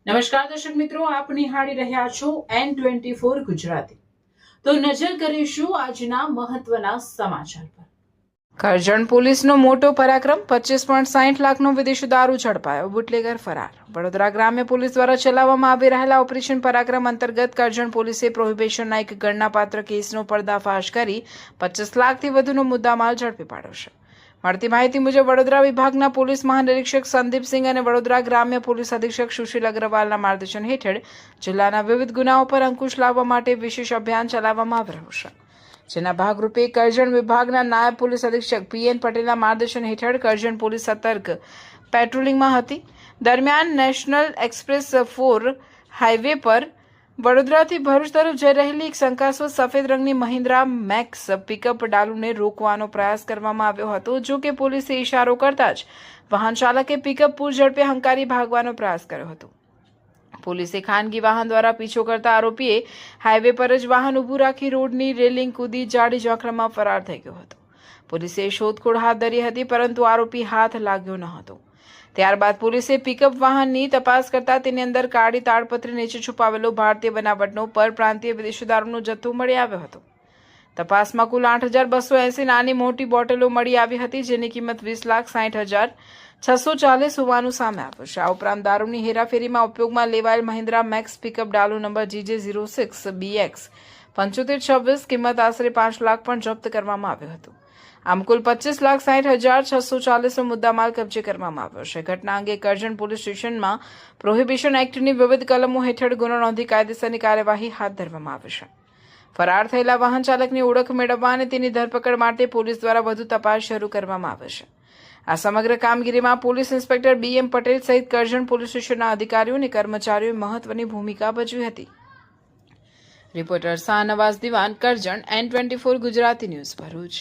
નમસ્કાર દર્શક મિત્રો, આપ નિહાળી રહ્યા છો N24 ગુજરાતી। તો નજર કરીશું આજના મહત્વના સમાચાર પર। કરજણ પોલીસનો મોટો પરાક્રમ, 25.60 લાખનો વિદેશી દારૂ ઝડપાયો, બુટલેગર ફરાર। વડોદરા ગ્રામ્ય પોલીસ દ્વારા ચલાવવામાં આવી રહેલા ઓપરેશન પરાક્રમ અંતર્ગત કરજણ પોલીસે પ્રોહિબિશનના એક ગણનાપાત્ર કેસનો પર્દાફાશ કરી 25 લાખથી વધુનો મુદ્દામાલ ઝડપી પાડ્યો છે। મળતી માહિતી મુજબ વડોદરા વિભાગના પોલીસ મહાનિરીક્ષક સંદીપસિંહ અને વડોદરા ગ્રામ્ય પોલીસ અધિક્ષક સુશીલ અગ્રવાલના માર્ગદર્શન હેઠળ જિલ્લાના વિવિધ ગુનાઓ પર અંકુશ લાવવા માટે વિશેષ અભિયાન ચલાવવામાં આવી રહ્યું છે, જેના ભાગરૂપે કરજણ વિભાગના નાયબ પોલીસ અધિક્ષક PN પટેલના માર્ગદર્શન હેઠળ કરજણ પોલીસ સતર્ક પેટ્રોલિંગમાં હતી। દરમિયાન નેશનલ એક્સપ્રેસ 4 હાઈવે પર વડોદરાથી ભરૂચ તરફ જઈ રહેલી એક શંકાસ્પદ સફેદ રંગની મહિન્દ્રા મેક્સ પિકઅપ ડાલુને રોકવાનો પ્રયાસ કરવામાં આવ્યો હતો। જો કે પોલીસે ઇશારો કરતા જ વાહન ચાલકે પિકઅપ પૂરઝડપે હંકારી ભાગવાનો પ્રયાસ કર્યો હતો। પોલીસે ખાનગી વાહન દ્વારા પીછો કરતા આરોપીએ હાઈવે પર જ વાહન ઊભું રાખી રોડની રેલિંગ કૂદી જાડી ઝાંખરામાં ફરાર થઈ ગયો હતો। પોલીસે શોધખોળ હાથ ધરી હતી, પરંતુ આરોપી હાથ લાગ્યો ન હતો। ત્યારબાદ પોલીસે પિકઅપ વાહનની તપાસ કરતા તેની અંદર કાળી તાડપત્રી નીચે છુપાવેલો ભારતીય બનાવટનો પરપ્રાંતીય વિદેશી દારૂનો જથ્થો મળી આવ્યો હતો। તપાસમાં કુલ 8,280 નાની મોટી બોટલો મળી આવી હતી, જેની કિંમત 20,60,640 હોવાનું સામે આવ્યું છે। આ ઉપરાંત દારૂની હેરાફેરીમાં ઉપયોગમાં લેવાયેલ મહિન્દ્રા મેક્સ પિકઅપ ડાલુ નંબર GJ06BX 7526 કિંમત આશરે 5 લાખ પણ જપ્ત કરવામાં આવ્યું હતું। આમ કુલ 25,60,640 મુદ્દામાલ કબજે કરવામાં આવ્યો છે। ઘટના અંગે કરજણ પોલીસ સ્ટેશનમાં પ્રોહિબિશન એક્ટની વિવિધ કલમો હેઠળ ગુનો નોંધી કાયદેસરની કાર્યવાહી હાથ ધરવામાં આવી છે। ફરાર થયેલા વાહન ચાલકની ઓળખ મેળવવા અને તેની ધરપકડ માટે પોલીસ દ્વારા વધુ તપાસ શરૂ કરવામાં આવે છે। આ સમગ્ર કામગીરીમાં પોલીસ ઇન્સ્પેક્ટર BM પટેલ સહિત કરજણ પોલીસ સ્ટેશનના અધિકારીઓ અને કર્મચારીઓએ મહત્વની ભૂમિકા ભજવી હતી। રિપોર્ટર શાહનવાઝ દિવાન, કરજણ, N24 ગુજરાતી ન્યૂઝ, ભરૂચ।